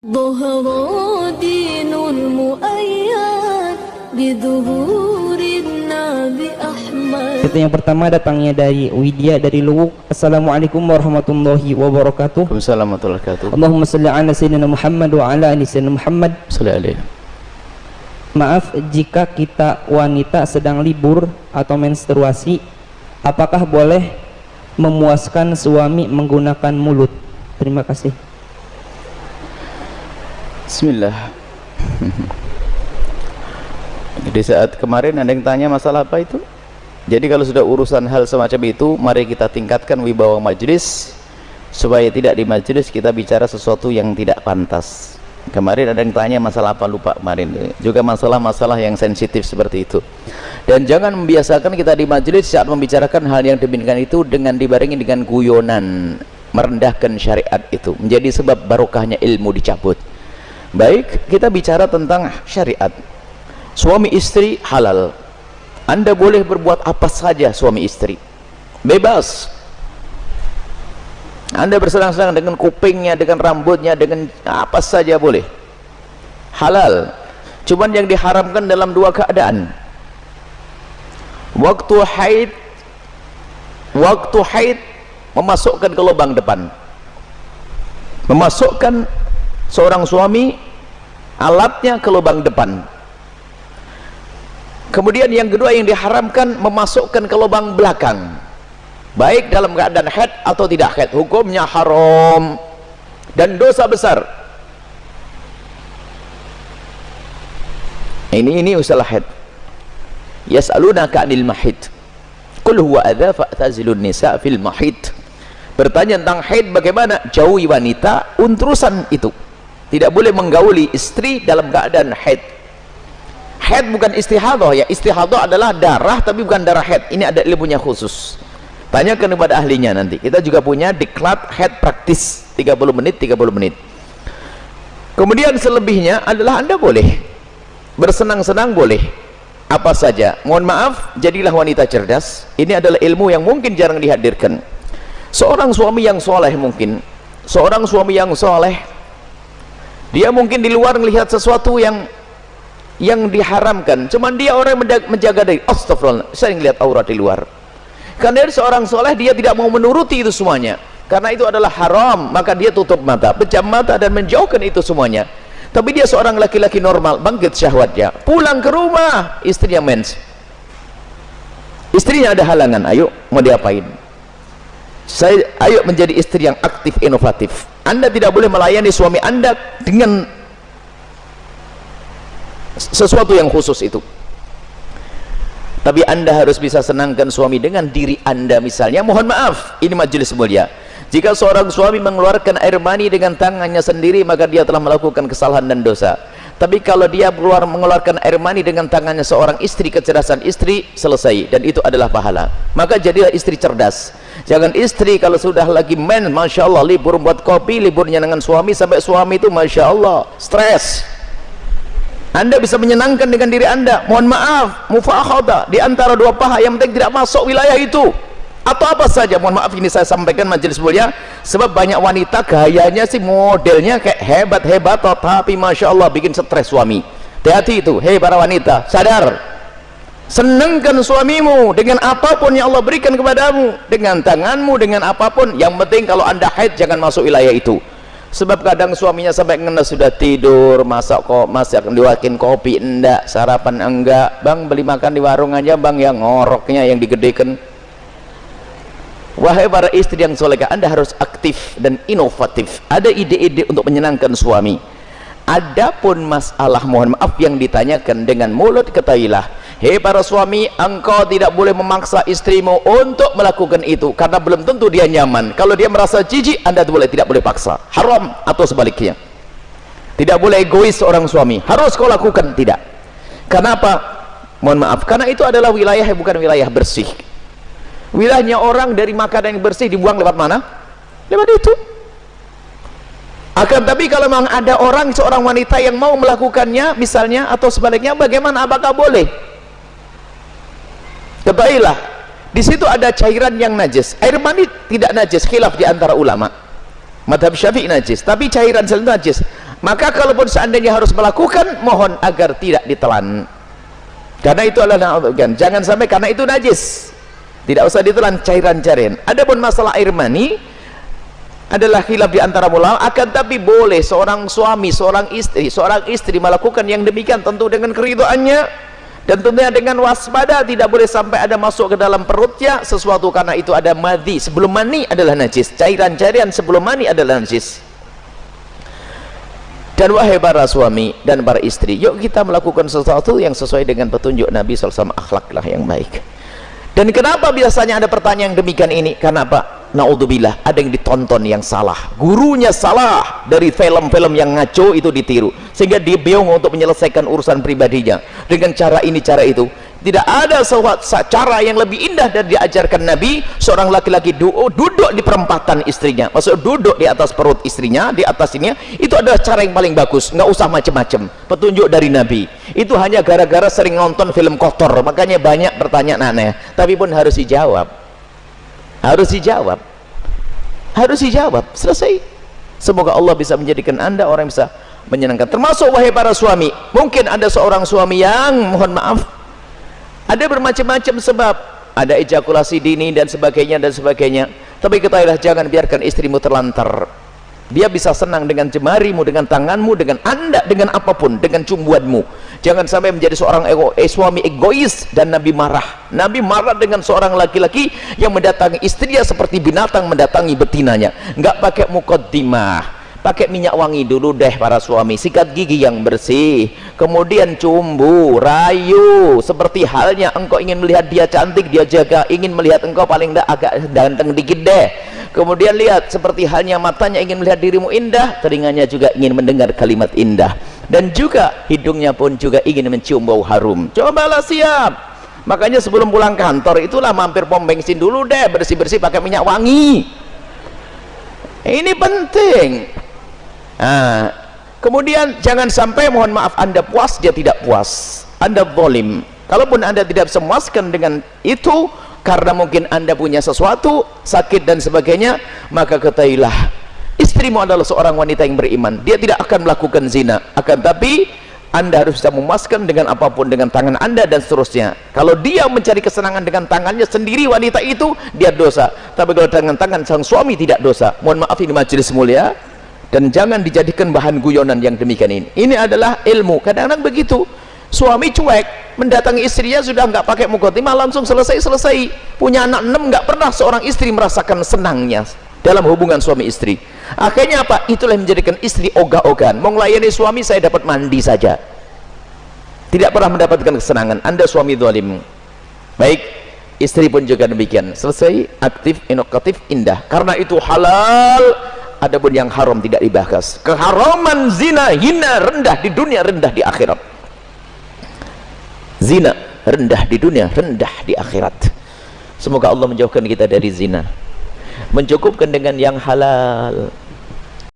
ظهر دين المؤيد بظهور النبي أحمد. Itu yang pertama datangnya dari Widya dari Luwuk. Assalamualaikum warahmatullahi wabarakatuh. Waalaikumsalam warahmatullahi wabarakatuh. Allahumma salli ala sayyidina Muhammad wa ala ali sayyidina Muhammad. Sallallahu alaihi. Maaf jika kita wanita sedang libur atau menstruasi, apakah boleh memuaskan suami menggunakan mulut? Terima kasih. Bismillah. Di saat kemarin ada yang tanya masalah apa itu? Jadi kalau sudah urusan hal semacam itu, mari kita tingkatkan wibawa majelis supaya tidak di majelis kita bicara sesuatu yang tidak pantas. Kemarin ada yang tanya masalah apa, lupa kemarin. Juga masalah-masalah yang sensitif seperti itu. Dan jangan membiasakan kita di majelis saat membicarakan hal yang demikian itu dengan dibarengi dengan guyonan, merendahkan syariat itu menjadi sebab barokahnya ilmu dicabut. Baik, kita bicara tentang syariat. Suami istri halal. Anda boleh berbuat apa saja suami istri. Bebas. Anda bersenang-senang dengan kupingnya, dengan rambutnya, dengan apa saja boleh. Halal. Cuman yang diharamkan dalam dua keadaan. Waktu haid memasukkan ke lubang depan. Memasukkan seorang suami alatnya ke lubang depan. Kemudian yang kedua yang diharamkan memasukkan ke lubang belakang, baik dalam keadaan haid atau tidak haid, hukumnya haram dan dosa besar. Ini usaha haid. Yas'alunaka 'anil mahid qul huwa adza fa'tazilun nisa fil mahid. Bertanya tentang haid, bagaimana? Jauhi wanita untrusan itu. Tidak boleh menggauli istri dalam keadaan haid. Haid bukan istihadah ya. Istihadah adalah darah tapi bukan darah haid. Ini ada ilmunya khusus. Tanyakan kepada ahlinya nanti. Kita juga punya diklat haid praktis 30 menit 30 menit. Kemudian selebihnya adalah Anda boleh bersenang-senang, boleh apa saja. Mohon maaf, jadilah wanita cerdas. Ini adalah ilmu yang mungkin jarang dihadirkan. Seorang suami yang soleh mungkin, seorang suami yang soleh, dia mungkin di luar melihat sesuatu yang diharamkan, cuman dia orang yang menjaga diri. Astagfirullah, saya melihat aurat di luar. Karena dia seorang soleh, dia tidak mau menuruti itu semuanya, karena itu adalah haram, maka dia tutup mata, pejam mata dan menjauhkan itu semuanya. Tapi dia seorang laki-laki normal, bangkit syahwatnya, pulang ke rumah, istrinya mens, istrinya ada halangan, ayo mau diapain? Ayo menjadi istri yang aktif, inovatif. Anda tidak boleh melayani suami Anda dengan sesuatu yang khusus itu. Tapi Anda harus bisa senangkan suami dengan diri Anda misalnya. Mohon maaf, ini majelis mulia. Jika seorang suami mengeluarkan air mani dengan tangannya sendiri, maka dia telah melakukan kesalahan dan dosa. Tapi kalau dia mengeluarkan air mani dengan tangannya seorang istri, kecerdasan istri selesai, dan itu adalah pahala. Maka jadilah istri cerdas. Jangan istri kalau sudah lagi men, masya Allah, libur buat kopi, liburnya dengan suami, sampai suami itu masya Allah stres. Anda bisa menyenangkan dengan diri Anda. Mohon maaf, mufakhadah di antara dua paha yang penting tidak masuk wilayah itu, atau apa saja. Mohon maaf, ini saya sampaikan majelis mulia, sebab banyak wanita gayanya sih, modelnya kayak hebat-hebat, tapi masya Allah bikin stres suami. Hati-hati itu. Hei para wanita, sadar, senangkan suamimu dengan apapun yang Allah berikan kepadamu, dengan tanganmu, dengan apapun. Yang penting kalau Anda haid jangan masuk wilayah itu. Sebab kadang suaminya sampai ngena sudah tidur, masak diwakin kopi enggak, sarapan enggak, bang beli makan di warung aja bang, yang ngoroknya yang digedekan. Wahai para istri yang solehah, Anda harus aktif dan inovatif. Ada ide-ide untuk menyenangkan suami. Adapun masalah, mohon maaf, yang ditanyakan dengan mulut, ketahuilah, hei para suami, engkau tidak boleh memaksa istrimu untuk melakukan itu, karena belum tentu dia nyaman. Kalau dia merasa jijik, Anda tidak boleh paksa, haram. Atau sebaliknya, tidak boleh egois seorang suami, harus kau lakukan, tidak. Kenapa? Mohon maaf, karena itu adalah wilayah yang bukan wilayah bersih. Wilayahnya orang dari makanan yang bersih dibuang lewat mana? Lewat itu. Akan tapi kalau memang ada seorang wanita yang mau melakukannya misalnya, atau sebaliknya, bagaimana? Apakah boleh? Ketahuilah, di situ ada cairan yang najis. Air mani tidak najis, khilaf di antara ulama. Madhab Syafi'i najis, tapi cairan selain najis. Maka kalaupun seandainya harus melakukan, mohon agar tidak ditelan, karena itu adalah jangan sampai karena itu najis, tidak usah ditelan cairan-cairan. Adapun masalah air mani adalah khilaf di antara ulama, akan tapi boleh seorang suami, seorang istri melakukan yang demikian tentu dengan keridhaannya dan tentunya dengan waspada, tidak boleh sampai ada masuk ke dalam perutnya sesuatu, karena itu ada madhi sebelum mani adalah najis, cairan-cairan sebelum mani adalah najis. Dan wahai para suami dan para istri, yuk kita melakukan sesuatu yang sesuai dengan petunjuk Nabi SAW, akhlaklah yang baik. Dan kenapa biasanya ada pertanyaan demikian ini? Karena apa? Naudzubillah, ada yang ditonton yang salah, gurunya salah, dari film-film yang ngaco itu ditiru, sehingga dia bingung untuk menyelesaikan urusan pribadinya dengan cara ini cara itu. Tidak ada cara yang lebih indah dari diajarkan Nabi. Seorang laki-laki duduk di perempatan istrinya, maksud duduk di atas perut istrinya, di atas ini, itu adalah cara yang paling bagus. Nggak usah macam-macam, petunjuk dari Nabi. Itu hanya gara-gara sering nonton film kotor, makanya banyak pertanyaan aneh, tapi pun harus dijawab, harus dijawab, selesai. Semoga Allah bisa menjadikan Anda orang yang bisa menyenangkan. Termasuk wahai para suami, mungkin ada seorang suami yang mohon maaf ada bermacam-macam sebab, ada ejakulasi dini dan sebagainya, tapi ketahuilah jangan biarkan istrimu terlantar. Dia bisa senang dengan jemarimu, dengan tanganmu, dengan anda, dengan apapun, dengan cumbuanmu. Jangan sampai menjadi seorang suami egois. Dan Nabi marah dengan seorang laki-laki yang mendatangi istrinya seperti binatang mendatangi betinanya. Nggak pakai muqaddimah, pakai minyak wangi dulu deh para suami, sikat gigi yang bersih, kemudian cumbu, rayu, seperti halnya engkau ingin melihat dia cantik, dia jaga, ingin melihat engkau paling tidak agak ganteng dikit deh. Kemudian lihat seperti halnya matanya ingin melihat dirimu indah, telinganya juga ingin mendengar kalimat indah, dan juga hidungnya pun juga ingin mencium bau harum. Cobalah siap. Makanya sebelum pulang kantor itulah mampir pom bensin dulu deh, bersih-bersih pakai minyak wangi. Ini penting. Nah, kemudian jangan sampai mohon maaf Anda puas, dia tidak puas, Anda zalim. Kalaupun Anda tidak bisa memuaskan dengan itu karena mungkin Anda punya sesuatu, sakit dan sebagainya, maka ketahuilah istrimu adalah seorang wanita yang beriman, dia tidak akan melakukan zina, akan tapi Anda harus bisa memuaskan dengan apapun, dengan tangan Anda dan seterusnya. Kalau dia mencari kesenangan dengan tangannya sendiri, wanita itu, dia dosa. Tapi kalau dengan tangan sang suami tidak dosa. Mohon maaf, ini majelis mulia, dan jangan dijadikan bahan guyonan yang demikian ini. Ini adalah ilmu. Kadang-kadang begitu, suami cuek mendatangi istrinya sudah nggak pakai muqaddimah, langsung selesai. Punya anak 6, nggak pernah seorang istri merasakan senangnya dalam hubungan suami istri. Akhirnya apa? Itulah yang menjadikan istri ogah-ogahan. Mau melayani suami, saya dapat mandi saja, tidak pernah mendapatkan kesenangan. Anda suami zalim. Baik, istri pun juga demikian. Selesai, aktif, inovatif, indah. Karena itu halal. Adapun yang haram tidak dibahas. Keharaman zina, hina, rendah di dunia, rendah di akhirat. Zina rendah di dunia, rendah di akhirat. Semoga Allah menjauhkan kita dari zina, mencukupkan dengan yang halal.